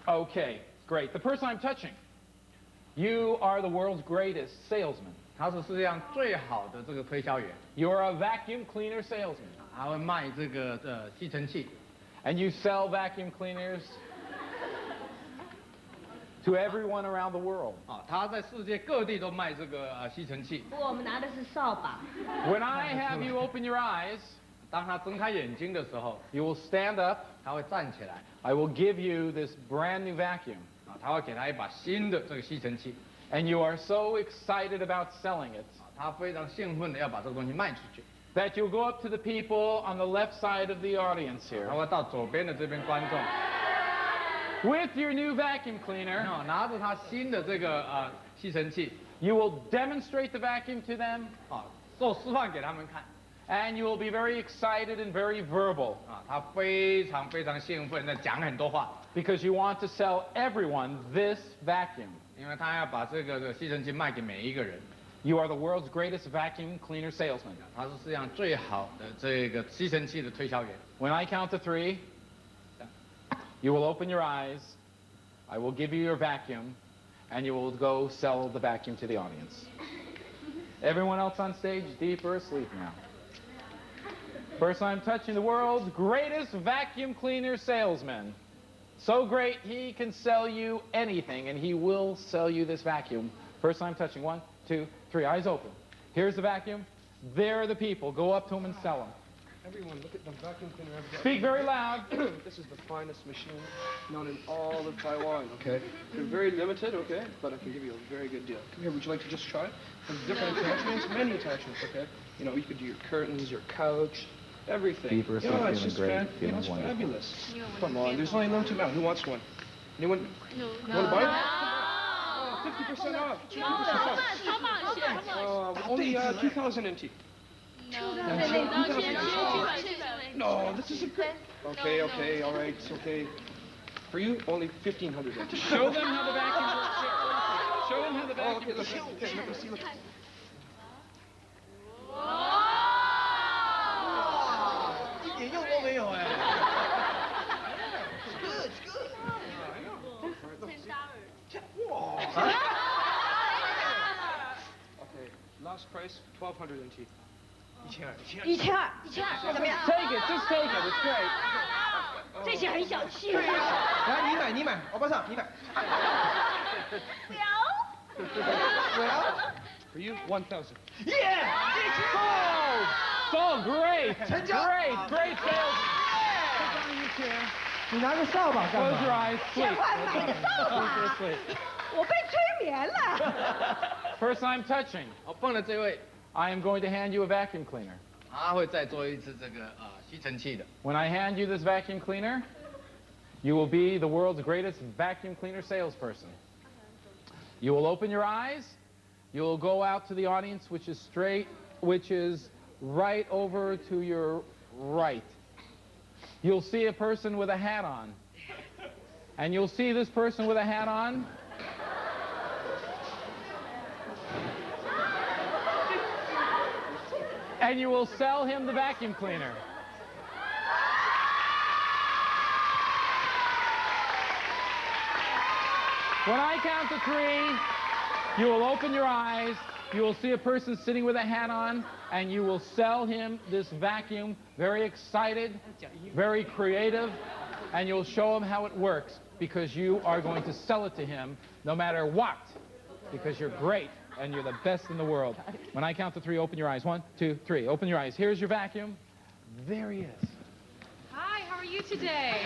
Okay, great. The person I'm touching. You are the world's greatest salesman. 他是世界上最好的这个推销员。 You're a vacuum cleaner salesman. 他会卖这个吸尘器。 And you sell vacuum cleaners to everyone around the world. 啊，他在世界各地都卖这个吸尘器。不过我们拿的是扫把。 When I have you open your eyes, 当他睁开眼睛的时候， you will stand up. 他会站起来。 I will give you this brand new vacuum. 啊，他会给他一把新的这个吸尘器。 And you are so excited about selling it. 他非常兴奋的要把这个东西卖出去。 That you'll go up to the people on the left side of the audience here. 他会到左边的这边观众。 With your new vacuum cleaner. 拿着他新的这个吸尘器。 You will demonstrate the vacuum to them. 啊，做示范给他们看。 And you will be very excited and very verbal. 啊，他非常非常兴奋的讲很多话。 Because you want to sell everyone this vacuum. 因为他要把这个吸尘器卖给每一个人。 You are the world's greatest vacuum cleaner salesman. 他是世界上最好的这个吸尘器的推销员。 When I count to 3, you will open your eyes, I will give you your vacuum, and you will go sell the vacuum to the audience. Everyone else on stage, deep or asleep now. First I'm touching the world's greatest vacuum cleaner salesman. So great, he can sell you anything, and he will sell you this vacuum. First I'm touching. 1, 2, 3. Eyes open. Here's the vacuum. There are the people. Go up to them and sell them. Everyone, look at the vacuum cleaner. Speak very loud. This is the finest machine known in all of Taiwan, okay? They're very limited, okay? But I can give you a very good deal. Come here, would you like to just try it? There's different attachments, many attachments, okay? You know, you could do your curtains, your couch, everything. Deeper, it's just it's fabulous. Come on, there's only a limited amount. Who wants one? Anyone? No. Want to buy it? 50% off. 50% off. Only 2,000 NT. No, this is a good. Okay, all right, it's okay. For you, only 1,500 NT. Show them how the vacuum works here. Show them how the vacuum Okay, works. look, let me see, look. 一点用都没有哎。 Okay, last price 1,200 NT. 1200，怎么样？ Take it, just take it. It's great. 这些很小气。来，你买，欧巴桑，你买。不要。 For you, 1,000. Yeah! So great! Great sales! Sit down in your chair. 你拿个扫把干 Close your 嘛？ eyes. 千 Sleep. 万买个扫把， Sleep. 我被催眠了。 First I'm touching. 好，碰了这位， I am going to hand you a vacuum cleaner. 他会再做一次这个吸尘器的。 When I hand you this vacuum cleaner, you will be the world's greatest vacuum cleaner salesperson. You will open your eyes. You will go out to the audience, which is right over to your right. You'll see a person with a hat on. And you'll see this person with a hat on. And you will sell him the vacuum cleaner. When I count to 3, you will open your eyes, you will see a person sitting with a hat on, and you will sell him this vacuum, very excited, very creative, and you'll show him how it works, because you are going to sell it to him no matter what, because you're great and you're the best in the world. When I count to 3, open your eyes. 1, 2, 3. Open your eyes. Here's your vacuum. There he is. Hi, how are you today?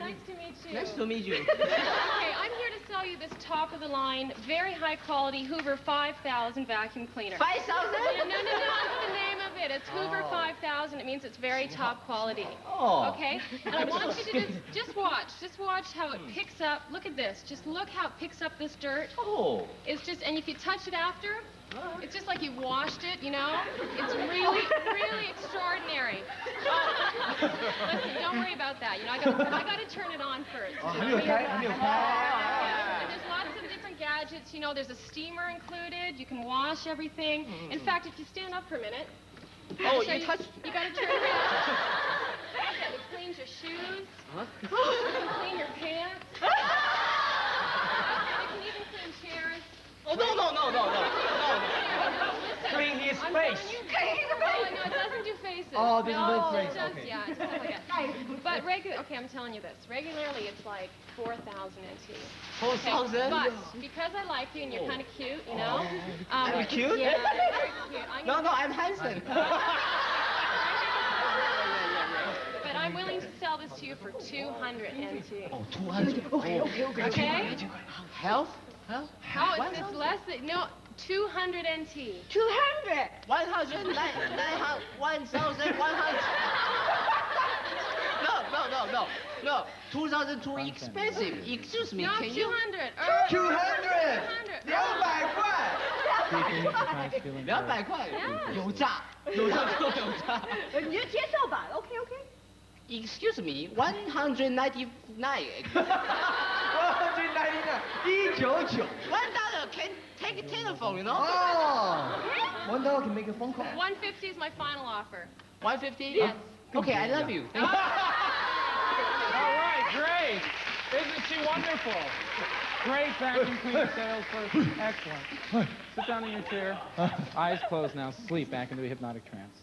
Nice to meet you. Nice to meet you. Okay, I'm here to sell you this top-of-the-line, very high-quality Hoover 5000 vacuum cleaner. 5,000？ No, that's the name of it. It's Hoover 5000. It means it's very top quality. Oh. Okay? And I want you to just watch how it picks up. Look at this. Just look how it picks up this dirt. Oh. It's just, and if you touch it after, it's just like you washed it, you know? It's really, really extraordinary. Listen, don't worry about that. You know, I gotta turn it on first.还没有开，还没有开。 Yeah, and there's lots of different gadgets. You know, there's a steamer included. You can wash everything. In fact, if you stand up for a minute. Oh, you touched. You gotta turn around. It cleans your shoes. You can clean your Oh, this is No, very it strange. does, Okay. yeah, it's stuff like that. But okay, I'm telling you this. Regularly, it's like 4,000 NT. 4,000? But because I like you and you're kind of cute, you know. I'm cute? Yeah, you're very cute. No, I'm handsome. But I'm willing to sell this to you for 200 NT. Oh, 200. Okay. Okay? Health? Oh, it's less than, no, 200 NT. 200. 1,100. No. 2,000 too expensive. Excuse me, No, can you? 200. 200. 200. 200块，有诈，有诈就有诈。你就接受吧，OK OK。 Excuse me, 199. 199. 199. $1 can take a telephone, you know? Oh, $1 can make a phone call. 150 is my final offer. 150? Yes. Okay, I love you. Thank you. All right, great. Isn't she wonderful? Great vacuum cleaner salesperson. Excellent. Sit down in your chair. Eyes closed now. Sleep back into a hypnotic trance.